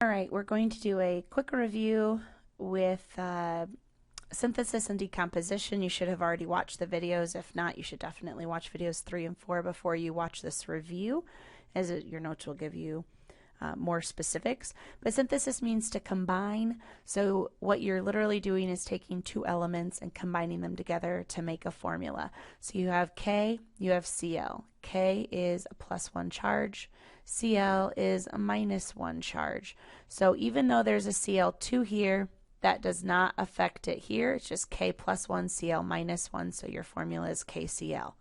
All right, we're going to do a quick review with synthesis and decomposition. You should have already watched the videos. If not, you should definitely watch videos 3 and 4 before you watch this review, as your notes will give you more specifics. But synthesis means to combine. So what you're literally doing is taking two elements and combining them together to make a formula. So you have K, you have Cl. K is a +1 charge. Cl is a -1 charge. So even though there's a Cl2 here, that does not affect it here. It's just K +1, Cl -1, so your formula is KCl.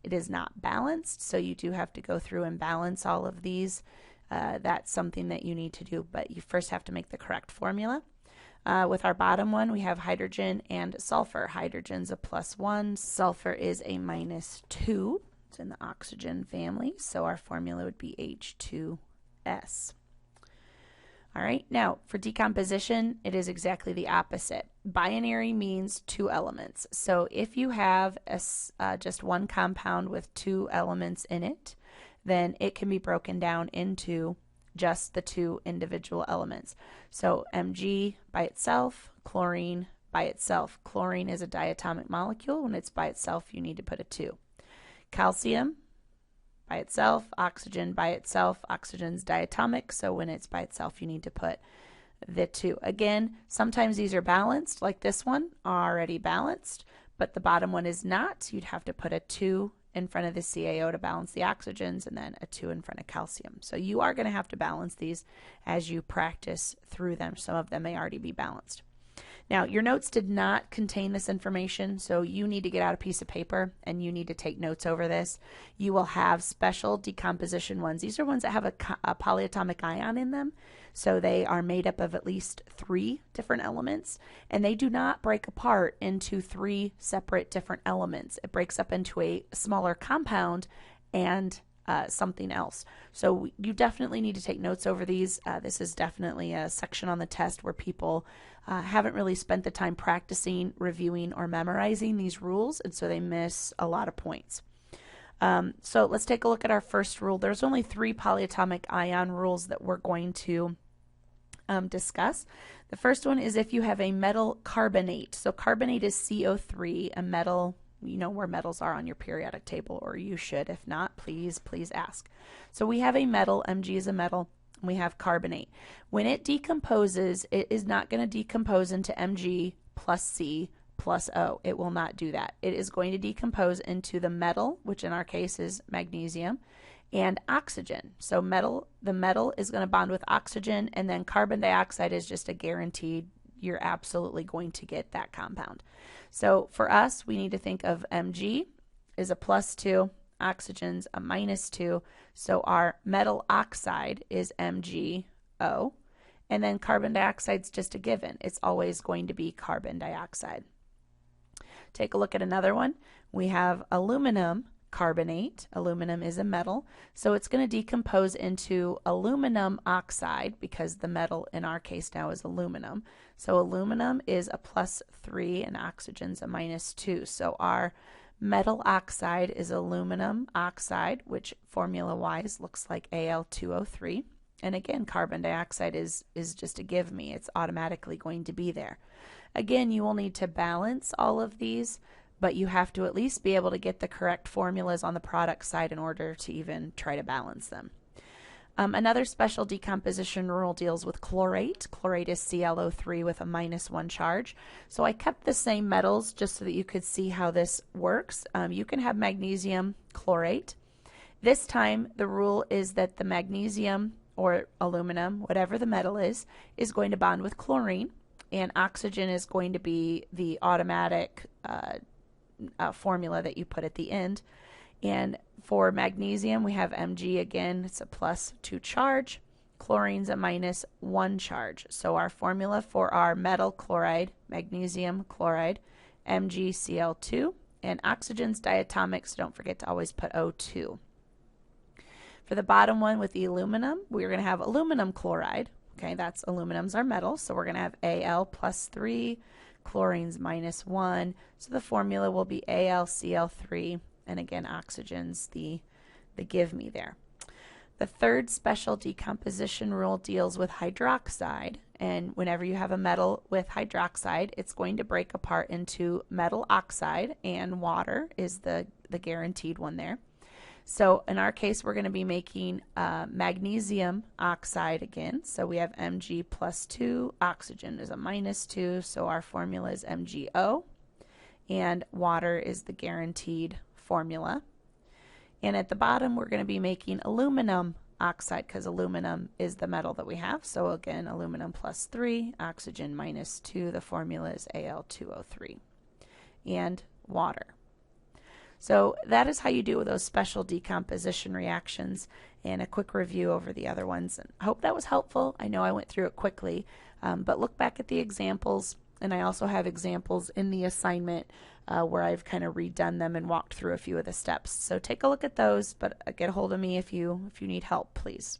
It is not balanced, so you do have to go through and balance all of these. That's something that you need to do, but you first have to make the correct formula. With our bottom one, we have hydrogen and sulfur. Hydrogen's a +1, sulfur is a -2. It's in the oxygen family, so our formula would be H2S. All right, now for decomposition, it is exactly the opposite. Binary means two elements. So if you have just one compound with two elements in it, then it can be broken down into just the two individual elements. So Mg by itself, chlorine by itself. Chlorine is a diatomic molecule. When it's by itself, you need to put a 2. Calcium by itself, oxygen by itself. Oxygen's diatomic, so when it's by itself, you need to put the 2. Again, sometimes these are balanced, like this one, already balanced, but the bottom one is not. You'd have to put a 2 in front of the CaO to balance the oxygens, and then a 2 in front of calcium. So you are going to have to balance these as you practice through them. Some of them may already be balanced. Now, your notes did not contain this information, so you need to get out a piece of paper and you need to take notes over this. You will have special decomposition ones. These are ones that have a polyatomic ion in them, so they are made up of at least 3 different elements, and they do not break apart into 3 separate different elements. It breaks up into a smaller compound and something else. So you definitely need to take notes over these. This is definitely a section on the test where people haven't really spent the time practicing, reviewing, or memorizing these rules, and so they miss a lot of points. So let's take a look at our first rule. There's only 3 polyatomic ion rules that we're going to discuss. The first one is if you have a metal carbonate. So carbonate is CO3, a metal. You know where metals are on your periodic table, or you should. If not, please ask. So we have a metal, Mg is a metal, and we have carbonate. When it decomposes, it is not going to decompose into Mg plus C plus O. It will not do that. It is going to decompose into the metal, which in our case is magnesium, and oxygen. So the metal is going to bond with oxygen, and then carbon dioxide is just a guaranteed. You're absolutely going to get that compound. So for us, we need to think of Mg is a +2, oxygen's a -2, so our metal oxide is MgO, and then carbon dioxide's just a given. It's always going to be carbon dioxide. Take a look at another one. We have aluminum carbonate. Aluminum is a metal, so it's going to decompose into aluminum oxide because the metal in our case now is aluminum. So aluminum is a +3 and oxygen's a -2. So our metal oxide is aluminum oxide, which formula-wise looks like Al2O3. And again, carbon dioxide is just a give me. It's automatically going to be there. Again, you will need to balance all of these, but you have to at least be able to get the correct formulas on the product side in order to even try to balance them. Another special decomposition rule deals with chlorate. Chlorate is ClO3 with a -1 charge. So I kept the same metals just so that you could see how this works. You can have magnesium chlorate. This time the rule is that the magnesium or aluminum, whatever the metal is going to bond with chlorine, and oxygen is going to be the automatic formula that you put at the end. And for magnesium, we have Mg again, it's a +2 charge. Chlorine's a -1 charge. So our formula for our metal chloride, magnesium chloride, MgCl2, and oxygen's diatomic, so don't forget to always put O2. For the bottom one with the aluminum, we're going to have aluminum chloride. Okay, that's aluminum's our metal, so we're going to have Al +3, chlorine's -1, so the formula will be AlCl3, and again, oxygen's the give me there. The third special decomposition rule deals with hydroxide, and whenever you have a metal with hydroxide, it's going to break apart into metal oxide, and water is the guaranteed one there. So in our case, we're going to be making magnesium oxide again. So we have Mg plus 2, oxygen is a minus 2, so our formula is MgO, and water is the guaranteed formula. And at the bottom, we're going to be making aluminum oxide because aluminum is the metal that we have. So again, aluminum plus 3, oxygen minus 2, the formula is Al2O3, and water. So that is how you do those special decomposition reactions, and a quick review over the other ones. And I hope that was helpful. I know I went through it quickly, but look back at the examples, and I also have examples in the assignment where I've kind of redone them and walked through a few of the steps. So take a look at those, but get a hold of me if you need help, please.